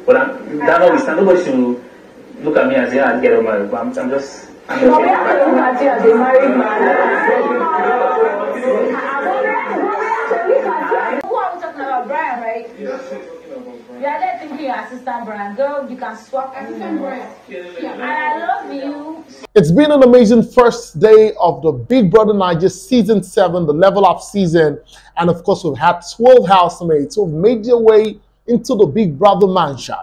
But that notwithstanding, nobody should look at me and say, "I'll get married." But I'm just. But we have to look at you as a married man. Who are we talking about? Bryann, right? Yes, she's talking about Bryann. You are there thinking you're assistant Bryann. Girl, you can swap. Assistant Bryann. And I love you. It's been an amazing first day of the Big Brother Bbnaija season 7, the level up season. And of course, we've had 12 housemates who've made their way into the Big Brother mansion.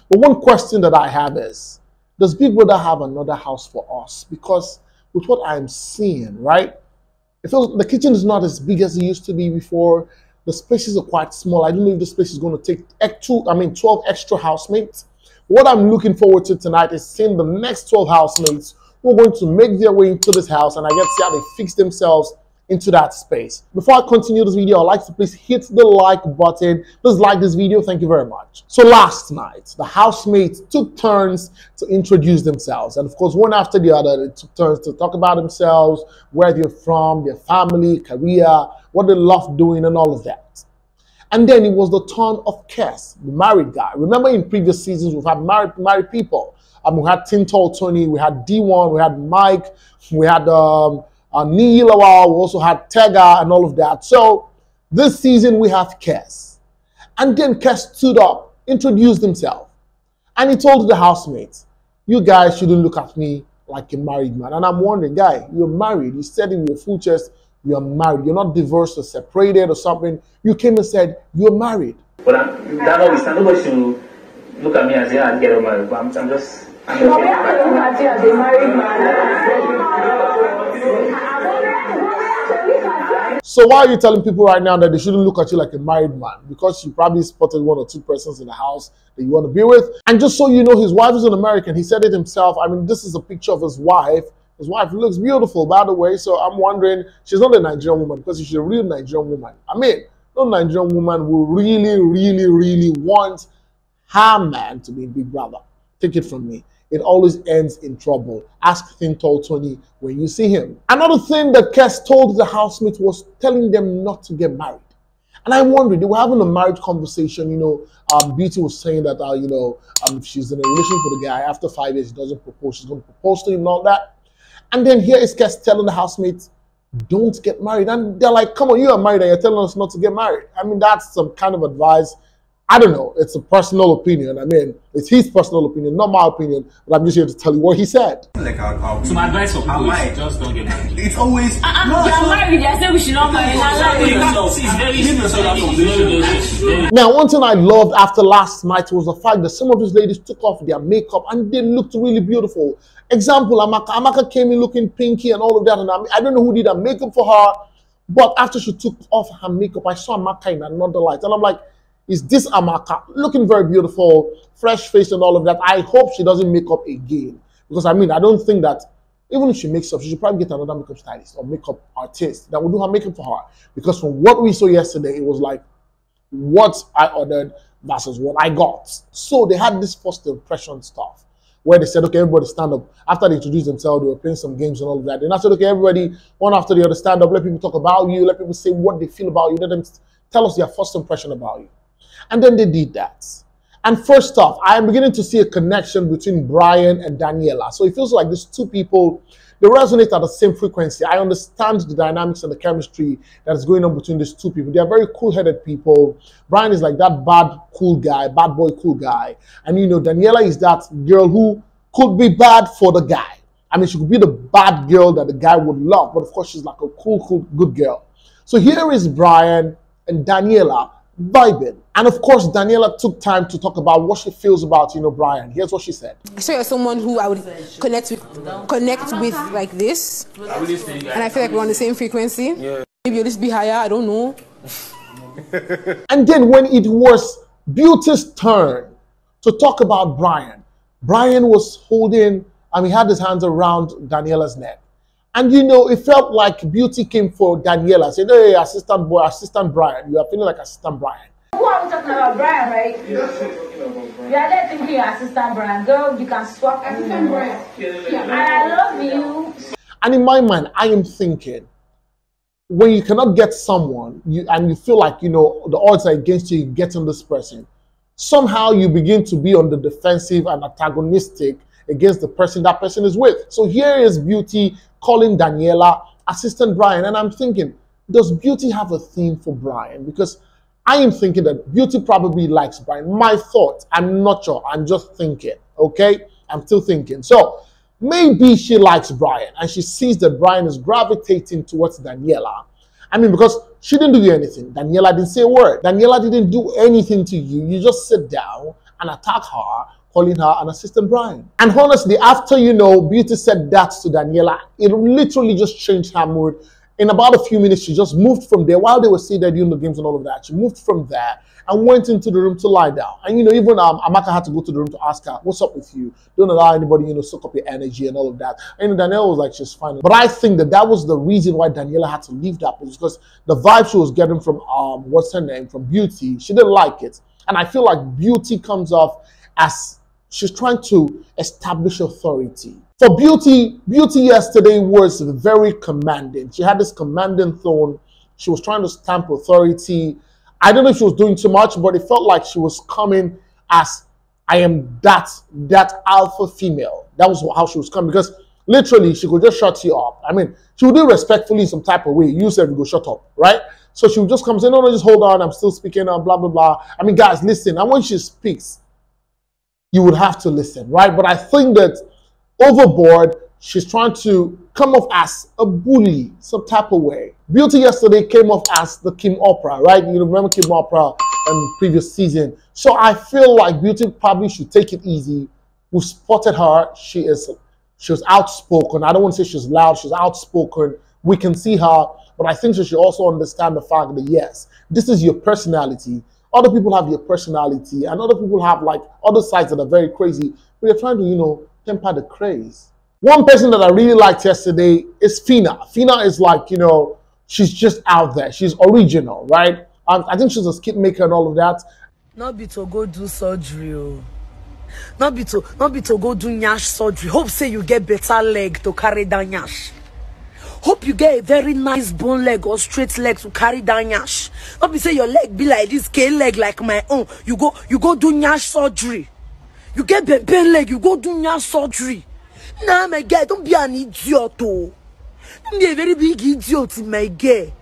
But one question that I have is, does Big Brother have another house for us? Because with what I'm seeing, right, it feels the kitchen is not as big as it used to be before. The spaces are quite small. I don't know if this place is going to take 12 extra housemates. What I'm looking forward to tonight is seeing the next 12 housemates who are going to make their way into this house, and I get to see how they fix themselves into that space. Before I continue this video, I'd like to please hit the like button. Please like this video. Thank you very much. So last night, the housemates took turns to introduce themselves. And of course, one after the other, they took turns to talk about themselves, where they're from, their family, career, what they love doing, and all of that. And then it was the turn of Kess, the married guy. Remember in previous seasons, we've had married people. We had Tall Tony, we had D1, we had Mike, we had Daniela, we also had Tega and all of that. So this season we have Kess. And then Kess stood up, introduced himself, and he told the housemates, "You guys shouldn't look at me like a married man." And I'm wondering, guy, you're married. You said in your full chest, you're married. You're not divorced or separated or something. You came and said, you're married. But that notwithstanding, nobody should look at me and say, "I'll get married." But I'm just. But we have to look at you as a married man. So why are you telling people right now that they shouldn't look at you like a married man? Because you probably spotted 1 or 2 persons in the house that you want to be with. And just so you know, his wife is an American. He said it himself. I mean, this is a picture of his wife. His wife looks beautiful, by the way. So I'm wondering, she's not a Nigerian woman because she's a real Nigerian woman. I mean, no Nigerian woman will really want her man to be Big Brother. Take it from me. It always ends in trouble. Ask Tall Tony when you see him. Another thing that Kess told the housemates was telling them not to get married. And I wondered, they were having a marriage conversation. You know, Beauty was saying that, if she's in a relationship with a guy, after 5 years, he doesn't propose, she's going to propose to him and all that. And then here is Kess telling the housemates, don't get married. And they're like, come on, you are married and you're telling us not to get married. I mean, that's some kind of advice. I don't know. It's a personal opinion. I mean, it's his personal opinion, not my opinion. But I'm just here to tell you what he said. Like so my advice for people is just don't get married. It's always no, you're married. I said we should not marry. Now, one thing I loved after last night was the fact that some of these ladies took off their makeup and they looked really beautiful. Example, Amaka came in looking pinky and all of that. And I don't know who did her makeup for her, but after she took off her makeup, I saw Amaka in another light. And I'm like, is this Amaka looking very beautiful, fresh face and all of that? I hope she doesn't make up again. Because I mean, I don't think that even if she makes up, she should probably get another makeup stylist or makeup artist that will do her makeup for her. Because from what we saw yesterday, it was like what I ordered versus what I got. So they had this first impression stuff where they said, okay, everybody stand up. After they introduced themselves, they were playing some games and all of that. Then I said, okay, everybody, one after the other, stand up. Let people talk about you. Let people say what they feel about you. Let them tell us their first impression about you. And then they did that. And first off, I am beginning to see a connection between Bryann and Daniela. So it feels like these two people, they resonate at the same frequency. I understand the dynamics and the chemistry that is going on between these two people. They are very cool-headed people. Bryann is like that bad boy cool guy. And you know, Daniela is that girl who could be bad for the guy. I mean, she could be the bad girl that the guy would love, but of course she's like a cool, good girl. So here is Bryann and Daniela vibing. And of course, Daniela took time to talk about what she feels about, Bryann. Here's what she said. So you're someone who I would connect with like this. And I feel like we're on the same frequency. Yeah. Maybe a little bit higher, I don't know. And then when it was Beauty's turn to talk about Bryann, Bryann was holding, he had his hands around Daniela's neck. And it felt like Beauty came for Daniela, said, hey, assistant Bryann, you are feeling like assistant Bryann. Who are we talking about? Bryann, right? Yes, she's talking about Bryann. You are there thinking you're assistant Bryann. Girl, you can swap. Assistant Bryann. And I love you. And in my mind, I am thinking, when you cannot get someone, and you feel like, the odds are against you getting this person, somehow you begin to be on the defensive and antagonistic against the person that person is with. So here is Beauty calling Daniela assistant Bryann, and I'm thinking, does Beauty have a theme for Bryann? Because I am thinking that Beauty probably likes Bryann. My thought, I'm not sure, I'm just thinking, okay? I'm still thinking. So maybe she likes Bryann and she sees that Bryann is gravitating towards Daniela. I mean, because she didn't do anything. Daniela didn't say a word. Daniela didn't do anything to you. You just sit down and attack her, calling her an assistant Bryann. And honestly, after, Beauty said that to Daniela, it literally just changed her mood. In about a few minutes, she just moved from there. While they were sitting there doing the games and all of that, she moved from there and went into the room to lie down. And, even Amaka had to go to the room to ask her, what's up with you? Don't allow anybody, soak up your energy and all of that. And Daniela was like, she's fine. But I think that was the reason why Daniela had to leave that place, because the vibe she was getting from, what's her name, from Beauty, she didn't like it. And I feel like Beauty comes off as she's trying to establish authority. For Beauty yesterday was very commanding. She had this commanding tone. She was trying to stamp authority. I don't know if she was doing too much, but it felt like she was coming as, I am that alpha female. That was how she was coming, because literally she could just shut you up. I mean, she would do it respectfully in some type of way. You said, go shut up, right? So she would just come and say, no, just hold on. I'm still speaking, blah, blah, blah. I mean, guys, listen. And when she speaks, you would have to listen, right? But I think that overboard, she's trying to come off as a bully, some type of way. Beauty yesterday came off as the Kim Oprah, right? You remember Kim Oprah in previous season. So I feel like Beauty probably should take it easy. We spotted her. She was outspoken. I don't want to say she's loud. She's outspoken. We can see her. But I think she should also understand the fact that, yes, this is your personality. Other people have your personality, and other people have like other sides that are very crazy. But you're trying to, temper the craze. One person that I really liked yesterday is Fina. Fina is like, she's just out there. She's original, right? I think she's a skit maker and all of that. Not be to go do surgery, oh. Not be to go do nyash surgery. Hope say you get better leg to carry down nyash. Hope you get a very nice bone leg or straight leg to carry down nyash. Not be say your leg be like this scale leg like my own. You go do nyash surgery. You get bent leg, you go do nyash surgery. Nah, my guy, don't be an idiot, oh. Don't be a very big idiot, my guy.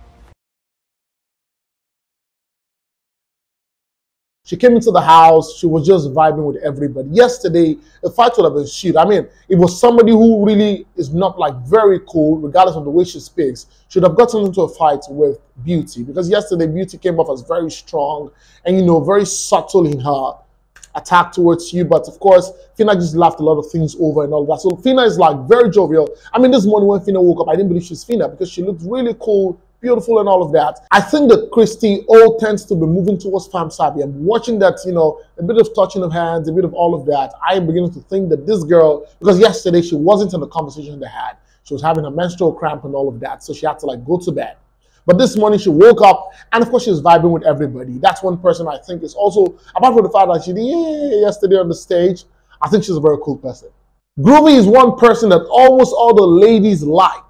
She came into the house. She was just vibing with everybody. Yesterday, the fight would have been shit. I mean, it was somebody who really is not like very cool, regardless of the way she speaks, should have gotten into a fight with Beauty. Because yesterday, Beauty came off as very strong and, very subtle in her attack towards you. But of course, Fina just laughed a lot of things over and all that. So Fina is like very jovial. I mean, this morning when Fina woke up, I didn't believe she's Fina because she looked really cool, beautiful and all of that. I think that Christy all tends to be moving towards fam sabi. I'm watching that, a bit of touching of hands, a bit of all of that. I am beginning to think that this girl, because yesterday she wasn't in the conversation they had. She was having a menstrual cramp and all of that. So she had to like go to bed. But this morning she woke up and of course she was vibing with everybody. That's one person I think is also, apart from the fact that she did yesterday on the stage, I think she's a very cool person. Groovy is one person that almost all the ladies like.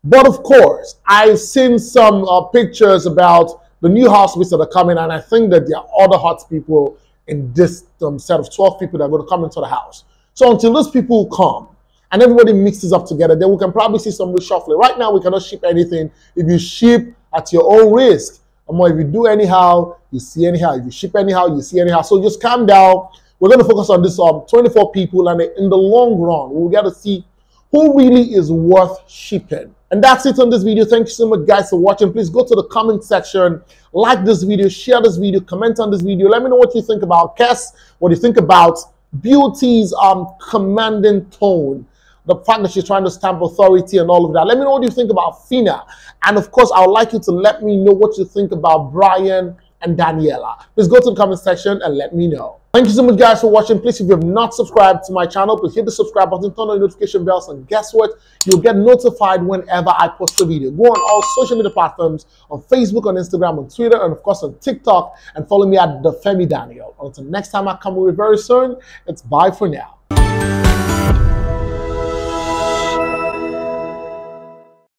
But of course, I've seen some pictures about the new housemates that are coming, and I think that there are other hot people in this set of 12 people that are going to come into the house. So until those people come and everybody mixes up together, then we can probably see some reshuffling. Right now, we cannot ship anything. If you ship at your own risk, if you do anyhow, you see anyhow. If you ship anyhow, you see anyhow. So just calm down. We're going to focus on this 24 people, and in the long run, we'll get to see who really is worth shipping. And that's it on this video. Thank you so much, guys, for watching. Please go to the comment section, like this video, share this video, comment on this video. Let me know what you think about Kess, what you think about Beauty's commanding tone, the fact that she's trying to stamp authority and all of that. Let me know what you think about Fina. And of course, I would like you to let me know what you think about Bryann and Daniela. Please go to the comment section and let me know. Thank you so much, guys, for watching. Please, if you have not subscribed to my channel, please hit the subscribe button, turn on the notification bells, and guess what? You'll get notified whenever I post a video. Go on all social media platforms, on Facebook, on Instagram, on Twitter, and of course on TikTok, and follow me at the Femi Daniel. Until next time I come with you very soon, it's bye for now.